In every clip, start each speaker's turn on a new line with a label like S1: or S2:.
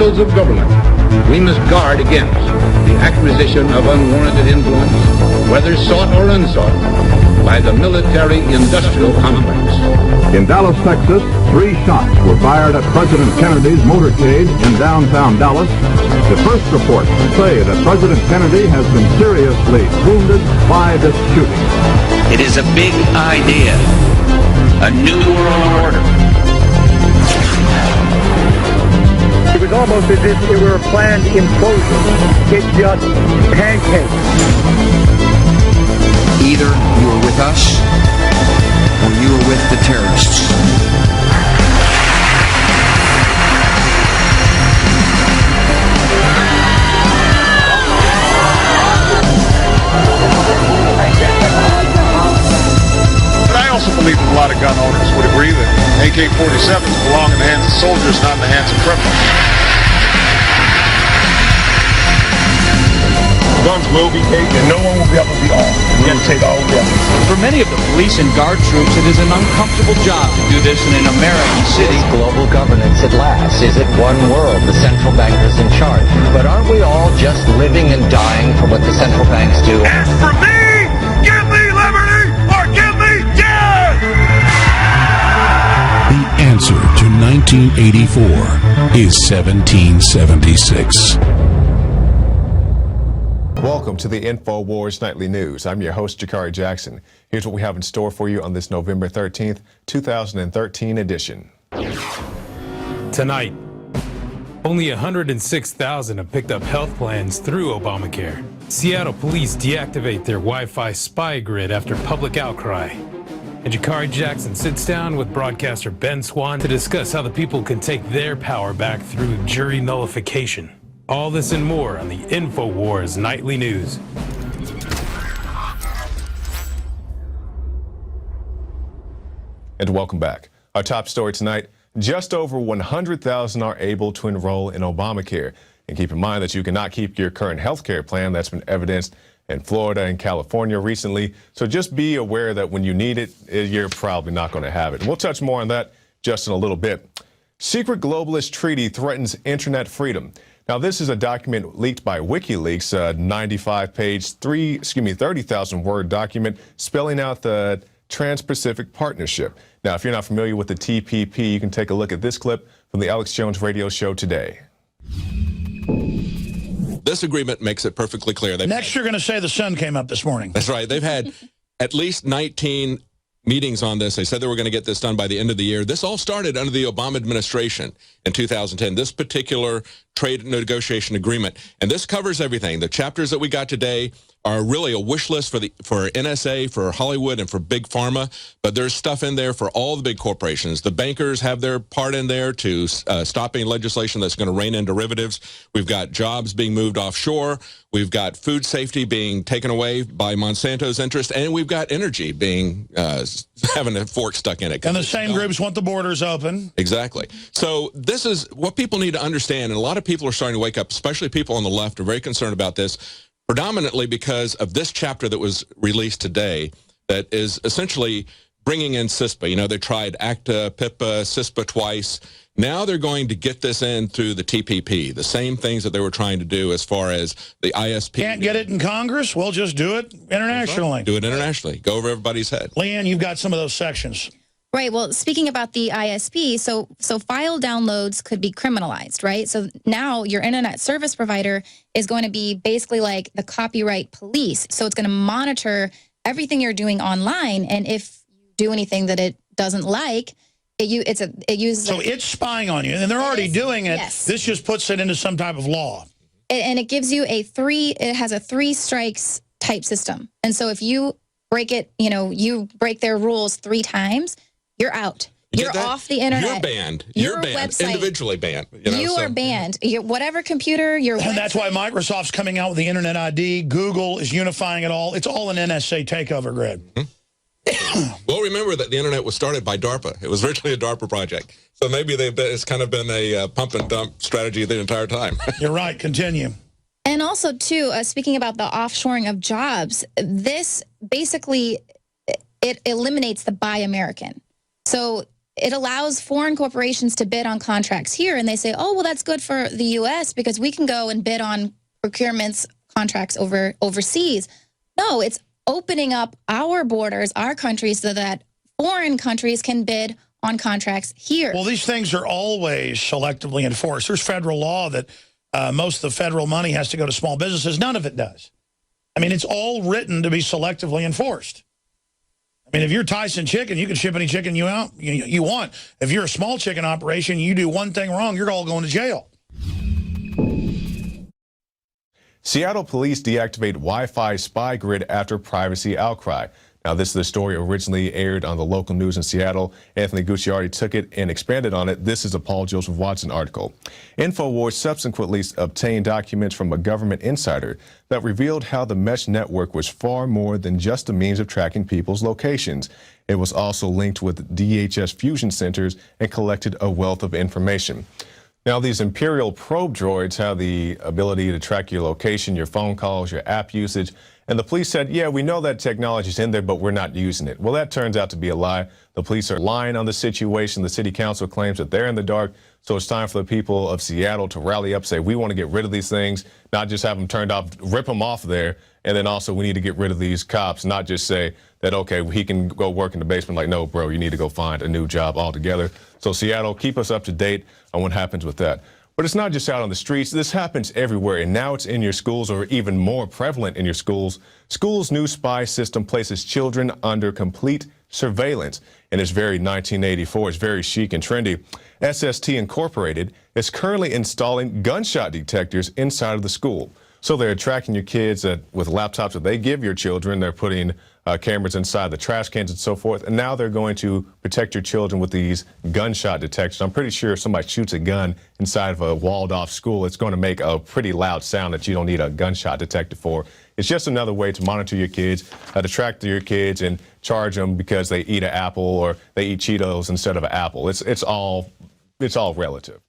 S1: vessels of government, we must guard against the acquisition of unwarranted influence, whether sought or unsought, by the military-industrial complex.
S2: In Dallas, Texas, 3 shots were fired at President Kennedy's motorcade in downtown Dallas. The first reports say that President Kennedy has been seriously wounded by this shooting.
S3: It is a big idea, a new world order.
S4: It was almost as if it were a planned implosion. It just pancaked.
S3: Either you are with us, or you are with the terrorists.
S5: But I also believe that a lot of gun owners would agree that AK-47s belong in the hands of soldiers, not in the hands of criminals.
S6: Guns will be taken, and no one will be able to be armed. We have to take all weapons.
S7: For many of the police and guard troops, it is an uncomfortable job to do this in an American city.
S8: Global governance at last. Is it one world, the central bankers in charge? But aren't we all just living and dying for what the central banks do?
S5: As for me, give me liberty or give me death!
S9: The answer to 1984 is 1776.
S10: Welcome to the InfoWars Nightly News. I'm your host, Jakari Jackson. Here's what we have in store for you on this November 13th, 2013 edition.
S11: Tonight, only 106,000 have picked up health plans through ObamaCare. Seattle police deactivate their Wi-Fi spy grid after public outcry. And Jakari Jackson sits down with broadcaster Ben Swan to discuss how the people can take their power back through jury nullification. All this and more on the InfoWars Nightly News.
S10: And welcome back. Our top story tonight, just over 100,000 are able to enroll in ObamaCare. And keep in mind that you cannot keep your current health care plan. That's been evidenced in Florida and California recently. So just be aware that when you need it, you're probably not going to have it. And we'll touch more on that just in a little bit. Secret globalist treaty threatens internet freedom. Now, this is a document leaked by WikiLeaks, a 95-page, 30,000-word document spelling out the Trans-Pacific Partnership. Now, if you're not familiar with the TPP, you can take a look at this clip from the Alex Jones radio show today.
S12: This agreement makes it perfectly clear.
S13: Next, you're going to say the sun came up this morning.
S12: That's right. They've had at least 19 meetings on this. They said they were going to get this done by the end of the year. This all started under the Obama administration in 2010, this particular trade negotiation agreement. And this covers everything. The chapters that we got today are really a wish list for NSA, for Hollywood, and for Big Pharma. But there's stuff in there for all the big corporations. The bankers have their part in there to stopping legislation that's going to rein in derivatives. We've got jobs being moved offshore. We've got food safety being taken away by Monsanto's interest. And we've got energy being having a fork stuck in it.
S13: And the same groups want the borders open.
S12: Exactly. So this is what people need to understand. And a lot of people are starting to wake up, especially people on the left are very concerned about this, predominantly because of this chapter that was released today that is essentially bringing in CISPA. You know, they tried ACTA, PIPA, CISPA twice. Now they're going to get this in through the TPP, the same things that they were trying to do as far as the ISP.
S13: Can't get it in Congress? We'll just do it internationally.
S12: Right. Do it internationally. Go over everybody's head.
S13: Leanne, you've got some of those sections.
S14: Right. Well, speaking about the ISP, so file downloads could be criminalized, right? So now your internet service provider is going to be basically like the copyright police. So it's going to monitor everything you're doing online, and if you do anything that it doesn't like, it uses.
S13: So it's spying on you, and they're already doing it.
S14: Yes.
S13: This just puts it into some type of law.
S14: And it gives you it has a 3 strikes type system. And so if you break it, you break their rules 3 times, you're out. You're off the internet.
S12: You're banned. You're banned.
S14: Website.
S12: Individually banned.
S14: You are banned. Whatever computer, your
S13: And
S14: website.
S13: that's why Microsoft's coming out with the Internet ID. Google is unifying it all. It's all an NSA takeover grid.
S12: Well, remember that the internet was started by DARPA. It was originally a DARPA project. So maybe it's kind of been a pump and dump strategy the entire time.
S13: You're right. Continue.
S14: And also, too, speaking about the offshoring of jobs, this basically, it eliminates the Buy American. So it allows foreign corporations to bid on contracts here, and they say, oh, well, that's good for the U.S. because we can go and bid on procurements contracts overseas. No, it's opening up our borders, our countries, so that foreign countries can bid on contracts here.
S13: Well, these things are always selectively enforced. There's federal law that most of the federal money has to go to small businesses. None of it does. I mean, it's all written to be selectively enforced. I mean, if you're Tyson Chicken, you can ship any chicken you want. If you're a small chicken operation, you do one thing wrong, you're all going to jail.
S10: Seattle police deactivate Wi-Fi spy grid after privacy outcry. Now, this is the story originally aired on the local news in Seattle. Anthony Gucciardi took it and expanded on it. This is a Paul Joseph Watson article. INFOWARS subsequently obtained documents from a government insider that revealed how the mesh network was far more than just a means of tracking people's locations. It was also linked with DHS fusion centers and collected a wealth of information. Now, these Imperial probe droids have the ability to track your location, your phone calls, your app usage. And the police said, yeah, we know that technology's in there, but we're not using it. Well, that turns out to be a lie. The police are lying on the situation. The city council claims that they're in the dark. So it's time for the people of Seattle to rally up, say, we want to get rid of these things, not just have them turned off, rip them off there. And then also we need to get rid of these cops, not just say that, okay, he can go work in the basement. Like, no, bro, you need to go find a new job altogether. So Seattle, keep us up to date on what happens with that. But it's not just out on the streets. This happens everywhere, and now it's in your schools, or even more prevalent in your schools. Schools' new spy system places children under complete surveillance, and it's very 1984. It's very chic and trendy. SST Incorporated is currently installing gunshot detectors inside of the school. So they're tracking your kids with laptops that they give your children. They're putting cameras inside the trash cans and so forth. And now they're going to protect your children with these gunshot detectors. I'm pretty sure if somebody shoots a gun inside of a walled-off school, it's going to make a pretty loud sound that you don't need a gunshot detector for. It's just another way to monitor your kids, to track your kids and charge them because they eat an apple or they eat Cheetos instead of an apple. It's all relative.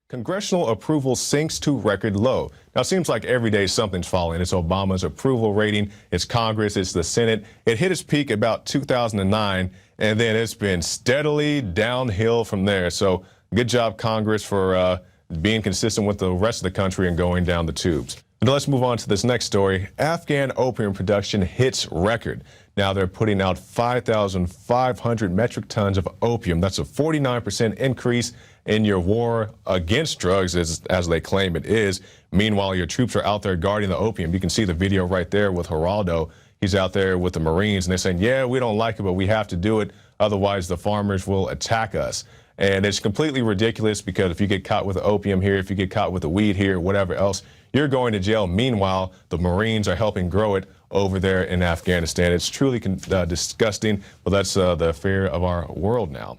S10: Congressional approval sinks to record low. Now, it seems like every day something's falling. It's Obama's approval rating, it's Congress, it's the Senate. It hit its peak about 2009, and then it's been steadily downhill from there. So good job, Congress, for being consistent with the rest of the country and going down the tubes. Now let's move on to this next story. Afghan opium production hits record. Now they're putting out 5,500 metric tons of opium. That's a 49% increase in your war against drugs, as they claim it is. Meanwhile, your troops are out there guarding the opium. You can see the video right there with Geraldo. He's out there with the Marines, and they're saying, yeah, we don't like it, but we have to do it. Otherwise, the farmers will attack us. And it's completely ridiculous because if you get caught with the opium here, if you get caught with the weed here, whatever else, you're going to jail. Meanwhile, the Marines are helping grow it over there in Afghanistan. It's truly disgusting, but that's the fear of our world now.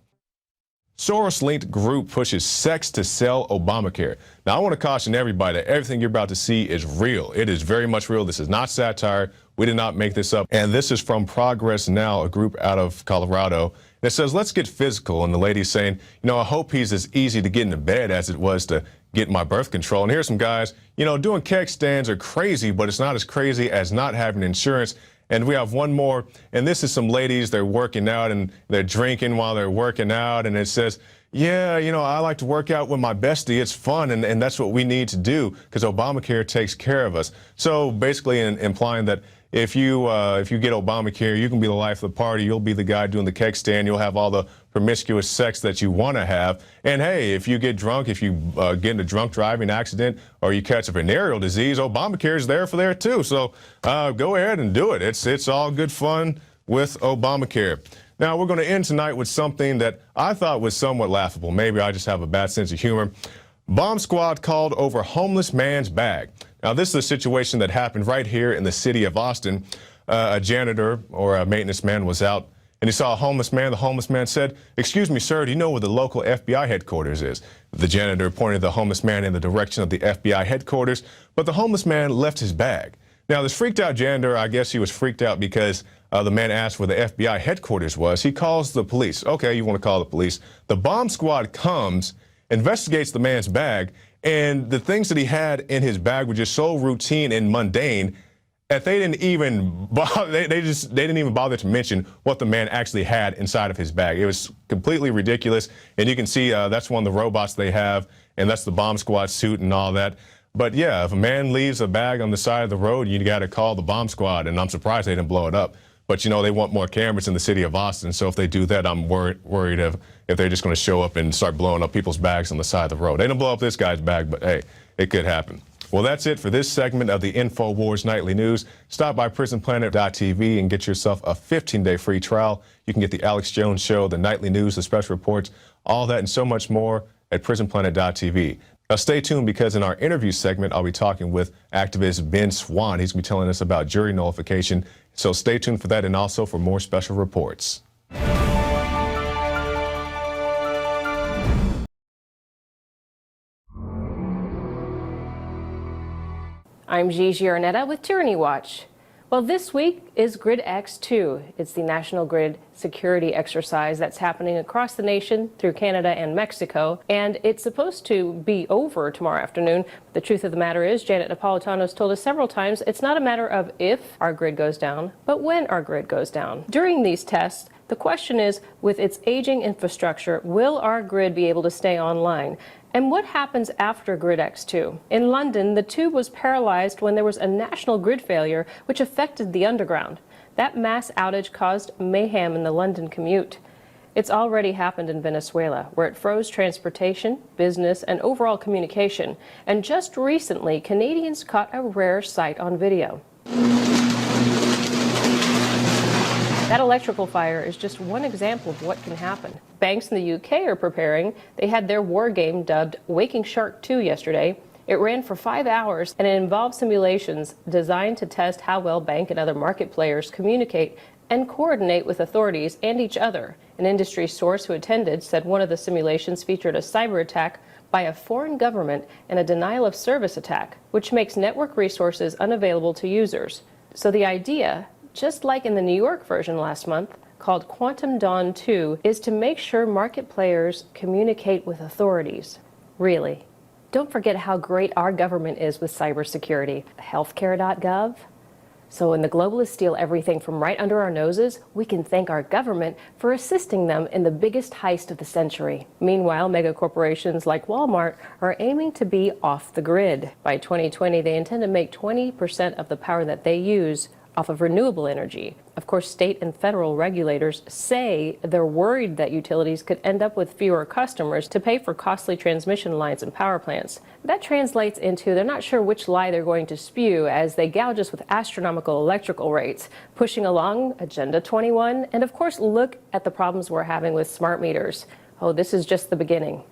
S10: Soros-linked group pushes sex to sell Obamacare. Now, I want to caution everybody that everything you're about to see is real. It is very much real. This is not satire. We did not make this up. And this is from Progress Now, a group out of Colorado. It says, let's get physical. And the lady's saying, you know, I hope he's as easy to get into bed as it was to get my birth control. And here's some guys, you know, doing keg stands are crazy, but it's not as crazy as not having insurance. And we have one more, and this is some ladies, they're working out and they're drinking while they're working out. And it says, yeah, you know, I like to work out with my bestie. It's fun, and that's what we need to do because Obamacare takes care of us. So basically implying that if you get Obamacare, you can be the life of the party. You'll be the guy doing the keg stand. You'll have all the promiscuous sex that you want to have. And hey, if you get drunk, if you get in a drunk driving accident or you catch a venereal disease, Obamacare is there for there too. So go ahead and do it. It's all good fun with Obamacare. Now, we're going to end tonight with something that I thought was somewhat laughable. Maybe I just have a bad sense of humor. Bomb squad called over homeless man's bag. Now, this is a situation that happened right here in the city of Austin. A janitor or a maintenance man was out and he saw a homeless man. The homeless man said, "Excuse me, sir, do you know where the local FBI headquarters is?" The janitor pointed the homeless man in the direction of the FBI headquarters, but the homeless man left his bag. Now, this freaked out janitor, I guess he was freaked out because the man asked where the FBI headquarters was. He calls the police. Okay, you want to call the police. The bomb squad comes, investigates the man's bag, and the things that he had in his bag were just so routine and mundane. that they didn't even bother, they didn't even bother to mention what the man actually had inside of his bag. It was completely ridiculous, and you can see that's one of the robots they have, and that's the bomb squad suit and all that. But yeah, if a man leaves a bag on the side of the road, you got to call the bomb squad, and I'm surprised they didn't blow it up. But, you know, they want more cameras in the city of Austin, so if they do that, I'm worried if they're just going to show up and start blowing up people's bags on the side of the road. They didn't blow up this guy's bag, but hey, it could happen. Well, that's it for this segment of the InfoWars Nightly News. Stop by PrisonPlanet.tv and get yourself a 15-day free trial. You can get the Alex Jones Show, the Nightly News, the special reports, all that and so much more at PrisonPlanet.tv. Now, stay tuned because in our interview segment, I'll be talking with activist Ben Swan. He's going to be telling us about jury nullification. So stay tuned for that and also for more special reports.
S15: I'm Gigi Arnetta with Tyranny Watch. Well, this week is Grid X2. It's the national grid security exercise that's happening across the nation through Canada and Mexico, and it's supposed to be over tomorrow afternoon. The truth of the matter is, Janet Napolitano's told us several times, it's not a matter of if our grid goes down, but when our grid goes down. During these tests, the question is, with its aging infrastructure, will our grid be able to stay online? And what happens after Grid X2? In London, the tube was paralyzed when there was a national grid failure which affected the underground. That mass outage caused mayhem in the London commute. It's already happened in Venezuela, where it froze transportation, business, and overall communication. And just recently, Canadians caught a rare sight on video. That electrical fire is just one example of what can happen. Banks in the UK are preparing. They had their war game dubbed Waking Shark 2 yesterday. It ran for 5 hours, and it involved simulations designed to test how well bank and other market players communicate and coordinate with authorities and each other. An industry source who attended said one of the simulations featured a cyber attack by a foreign government and a denial of service attack, which makes network resources unavailable to users. So the idea, just like in the New York version last month, called Quantum Dawn 2, is to make sure market players communicate with authorities. Really. Don't forget how great our government is with cybersecurity. Healthcare.gov. So when the globalists steal everything from right under our noses, we can thank our government for assisting them in the biggest heist of the century. Meanwhile, megacorporations like Walmart are aiming to be off the grid. By 2020, they intend to make 20% of the power that they use off of renewable energy. Of course, state and federal regulators say they're worried that utilities could end up with fewer customers to pay for costly transmission lines and power plants. That translates into they're not sure which lie they're going to spew as they gouge us with astronomical electrical rates, pushing along Agenda 21, and of course, look at the problems we're having with smart meters. Oh, this is just the beginning.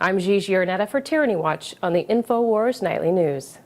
S15: I'm Gigi Arnetta for Tyranny Watch on the InfoWars Nightly News.